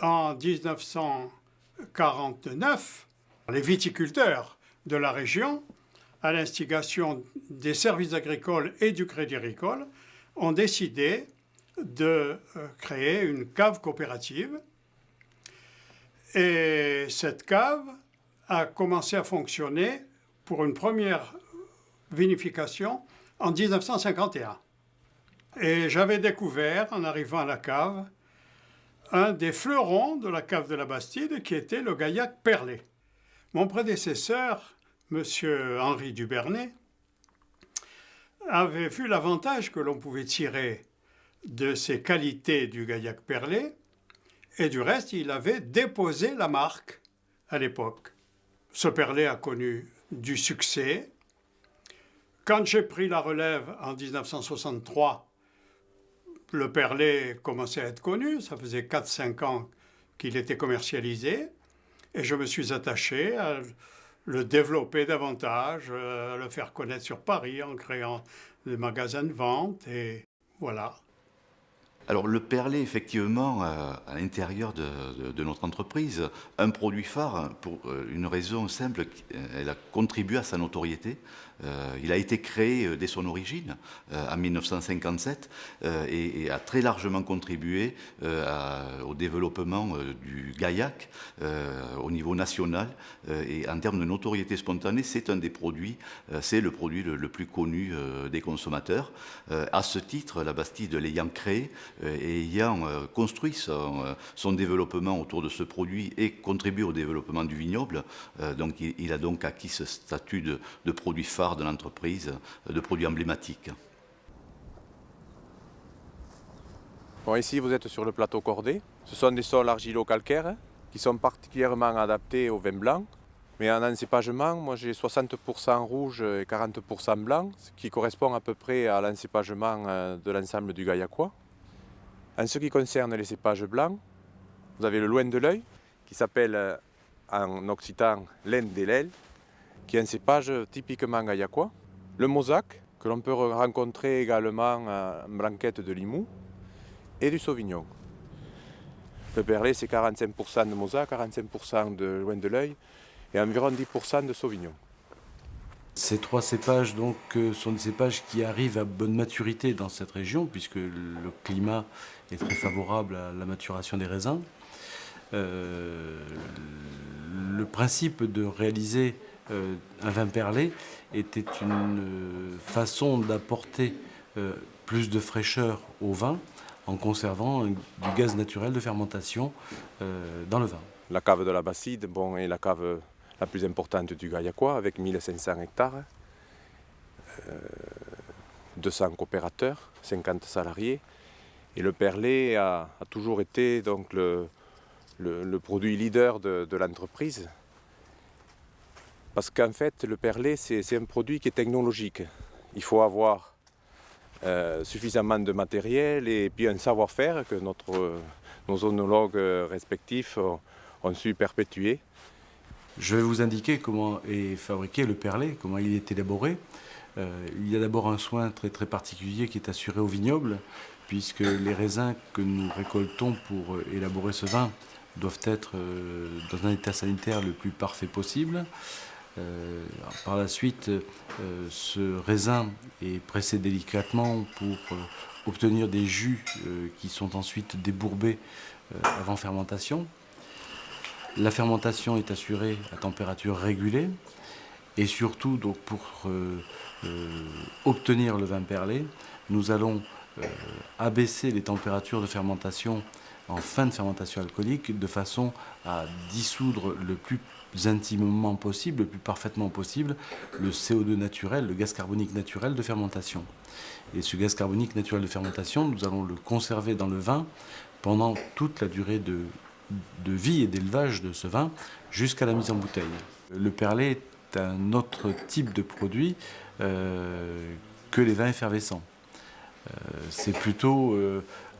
En 1949, les viticulteurs de la région, à l'instigation des services agricoles et du Crédit Agricole, ont décidé de créer une cave coopérative. Et cette cave a commencé à fonctionner pour une première vinification en 1951. Et j'avais découvert, en arrivant à la cave, un des fleurons de la cave de la Bastide, qui était le Gaillac perlé. Mon prédécesseur, M. Henri Dubernay, avait vu l'avantage que l'on pouvait tirer de ces qualités du Gaillac perlé, et du reste, il avait déposé la marque à l'époque. Ce perlé a connu du succès. Quand j'ai pris la relève en 1963, le perlé commençait à être connu, ça faisait 4-5 ans qu'il était commercialisé, et je me suis attaché à le développer davantage, à le faire connaître sur Paris en créant des magasins de vente, et voilà. Alors le perlé, effectivement, à l'intérieur de notre entreprise, un produit phare pour une raison simple, elle a contribué à sa notoriété. Il a été créé dès son origine, en 1957, et a très largement contribué au développement du Gaillac au niveau national. Et en termes de notoriété spontanée, c'est un des produits, c'est le produit le plus connu des consommateurs. À ce titre, la Bastide l'ayant créé, et ayant construit son développement autour de ce produit et contribué au développement du vignoble, donc il a donc acquis ce statut de produit phare de l'entreprise, de produit emblématique. Bon, ici vous êtes sur le plateau Cordé. Ce sont des sols argilo-calcaires qui sont particulièrement adaptés au vin blanc. Mais en encépagement, moi j'ai 60% rouge et 40% blanc, ce qui correspond à peu près à l'encépagement de l'ensemble du Gaillacois. En ce qui concerne les cépages blancs, vous avez le loin de l'œil, qui s'appelle en occitan laine des lèvres, qui est un cépage typiquement gaillacois. Le mosaque, que l'on peut rencontrer également en blanquette de Limoux, et du sauvignon. Le perlé, c'est 45% de mosaque, 45% de loin de l'œil, et environ 10% de sauvignon. Ces trois cépages donc, sont des cépages qui arrivent à bonne maturité dans cette région, puisque le climat est très favorable à la maturation des raisins. Le principe de réaliser un vin perlé était une façon d'apporter plus de fraîcheur au vin en conservant du gaz naturel de fermentation dans le vin. La cave de la Bastide est la cave la plus importante du Gaillacois, avec 1500 hectares, 200 coopérateurs, 50 salariés. Et le perlé a toujours été donc, le produit leader de l'entreprise. Parce qu'en fait, le perlé, c'est un produit qui est technologique. Il faut avoir suffisamment de matériel et puis un savoir-faire que nos œnologues respectifs ont su perpétuer. Je vais vous indiquer comment est fabriqué le perlé, comment il est élaboré. Il y a d'abord un soin très, très particulier qui est assuré au vignoble, puisque les raisins que nous récoltons pour élaborer ce vin doivent être dans un état sanitaire le plus parfait possible. Par la suite, ce raisin est pressé délicatement pour obtenir des jus qui sont ensuite débourbés avant fermentation. La fermentation est assurée à température régulée et surtout donc, pour obtenir le vin perlé, nous allons abaisser les températures de fermentation en fin de fermentation alcoolique de façon à dissoudre le plus intimement possible, le plus parfaitement possible, le CO2 naturel, le gaz carbonique naturel de fermentation. Et ce gaz carbonique naturel de fermentation, nous allons le conserver dans le vin pendant toute la durée de vie et d'élevage de ce vin jusqu'à la mise en bouteille. Le perlé est un autre type de produit que les vins effervescents. C'est plutôt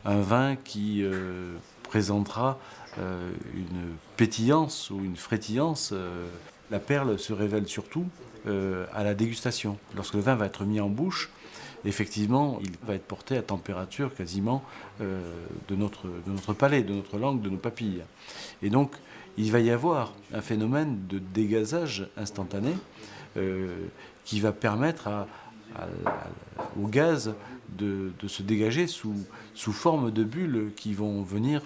un vin qui présentera une pétillance ou une frétillance. La perle se révèle surtout à la dégustation. Lorsque le vin va être mis en bouche, effectivement, il va être porté à température quasiment de notre palais, de notre langue, de nos papilles. Et donc, il va y avoir un phénomène de dégazage instantané qui va permettre au gaz de se dégager sous forme de bulles qui vont venir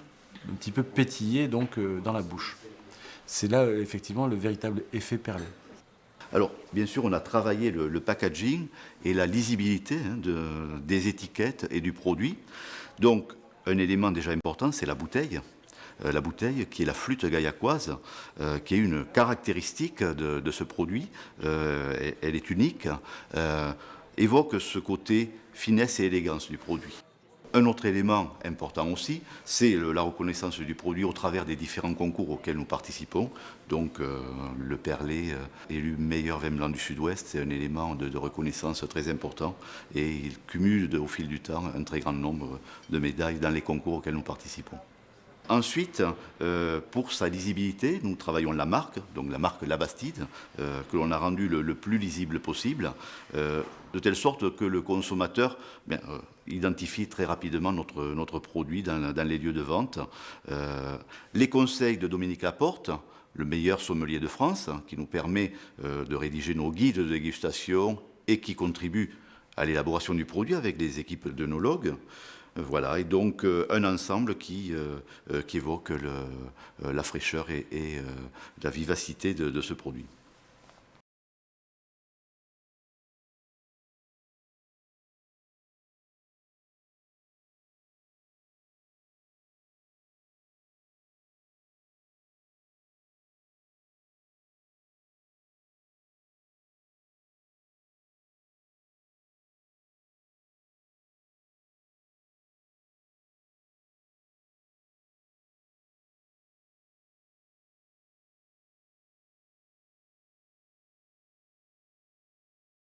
un petit peu pétiller donc, dans la bouche. C'est là effectivement le véritable effet perlé. Alors, bien sûr, on a travaillé le packaging et la lisibilité des étiquettes et du produit. Donc, un élément déjà important, c'est la bouteille. La bouteille qui est la flûte gaillacoise, qui est une caractéristique de ce produit. Elle est unique, évoque ce côté finesse et élégance du produit. Un autre élément important aussi, c'est la reconnaissance du produit au travers des différents concours auxquels nous participons. Donc le Perlé élu meilleur vin blanc du Sud-Ouest, c'est un élément de reconnaissance très important et il cumule au fil du temps un très grand nombre de médailles dans les concours auxquels nous participons. Ensuite, pour sa lisibilité, nous travaillons la marque, donc la marque La Bastide, que l'on a rendue le plus lisible possible, de telle sorte que le consommateur identifie très rapidement notre produit dans les lieux de vente. Les conseils de Dominique Laporte, le meilleur sommelier de France, qui nous permet de rédiger nos guides de dégustation et qui contribue à l'élaboration du produit avec des équipes d'œnologues. Voilà, et donc un ensemble qui évoque la fraîcheur et la vivacité de ce produit.